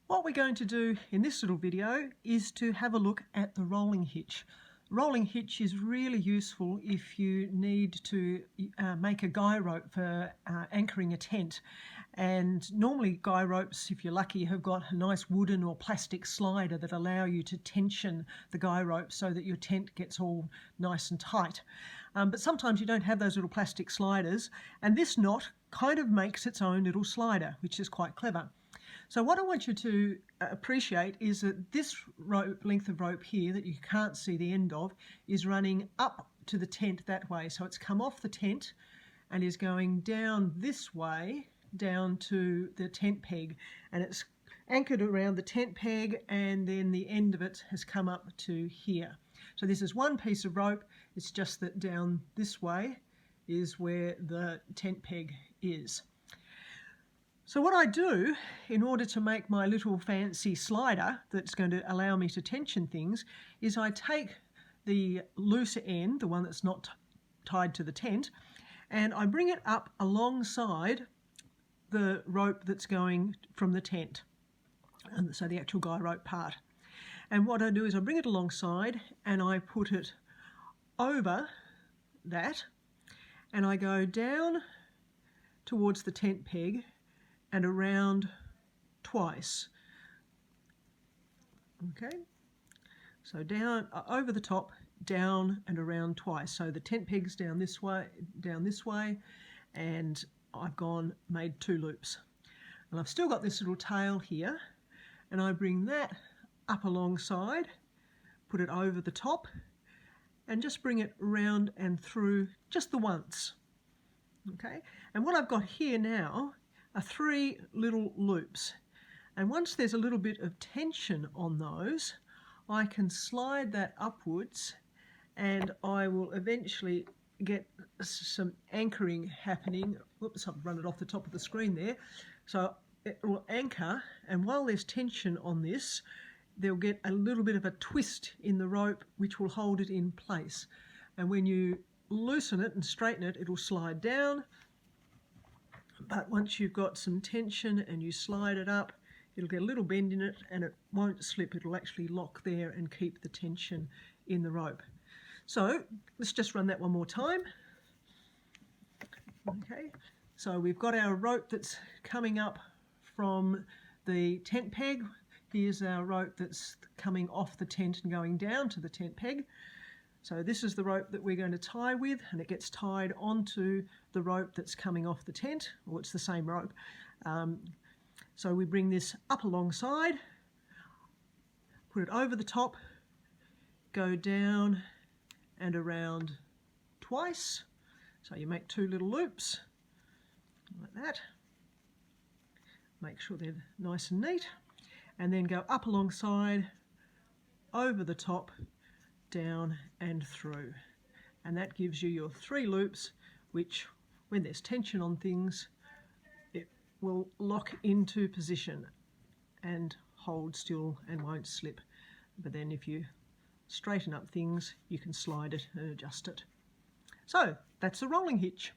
What we're going to do in this little video is to have a look at the rolling hitch. Rolling hitch is really useful if you need to make a guy rope for anchoring a tent. And normally guy ropes, if you're lucky, have got a nice wooden or plastic slider that allow you to tension the guy rope so that your tent gets all nice and tight. But sometimes you don't have those little plastic sliders, and this knot kind of makes its own little slider, which is quite clever. So what I want you to appreciate is that this length of rope here that you can't see the end of is running up to the tent that way. So it's come off the tent and is going down this way, down to the tent peg, and it's anchored around the tent peg, and then the end of it has come up to here. So this is one piece of rope. It's just that down this way is where the tent peg is. So what I do in order to make my little fancy slider that's going to allow me to tension things is I take the loose end, the one that's not tied to the tent, and I bring it up alongside the rope that's going from the tent, and so the actual guy rope part. And what I do is I bring it alongside and I put it over that, and I go down towards the tent peg and around twice. Okay, so down, over the top, down and around twice. So the tent peg's down this way, and I've made 2 loops. And I've still got this little tail here, and I bring that up alongside, put it over the top, and just bring it round and through just the once. Okay, and what I've got here now are 3 little loops, and once there's a little bit of tension on those, I can slide that upwards and I will eventually get some anchoring happening. Oops, I've run it off the top of the screen there. So it will anchor, and while there's tension on this, they'll get a little bit of a twist in the rope which will hold it in place, and when you loosen it and straighten it, it'll slide down. But once you've got some tension and you slide it up, it'll get a little bend in it and it won't slip. It'll actually lock there and keep the tension in the rope. So let's just run that one more time. Okay, so we've got our rope that's coming up from the tent peg. Here's our rope that's coming off the tent and going down to the tent peg. So this is the rope that we're going to tie with, and it gets tied onto the rope that's coming off the tent, or it's the same rope. So we bring this up alongside, put it over the top, go down and around twice. So you make 2 little loops like that. Make sure they're nice and neat, and then go up alongside, over the top, down and through, and that gives you your 3 loops, which when there's tension on things, it will lock into position and hold still and won't slip. But then if you straighten up things, you can slide it and adjust it. So that's the rolling hitch.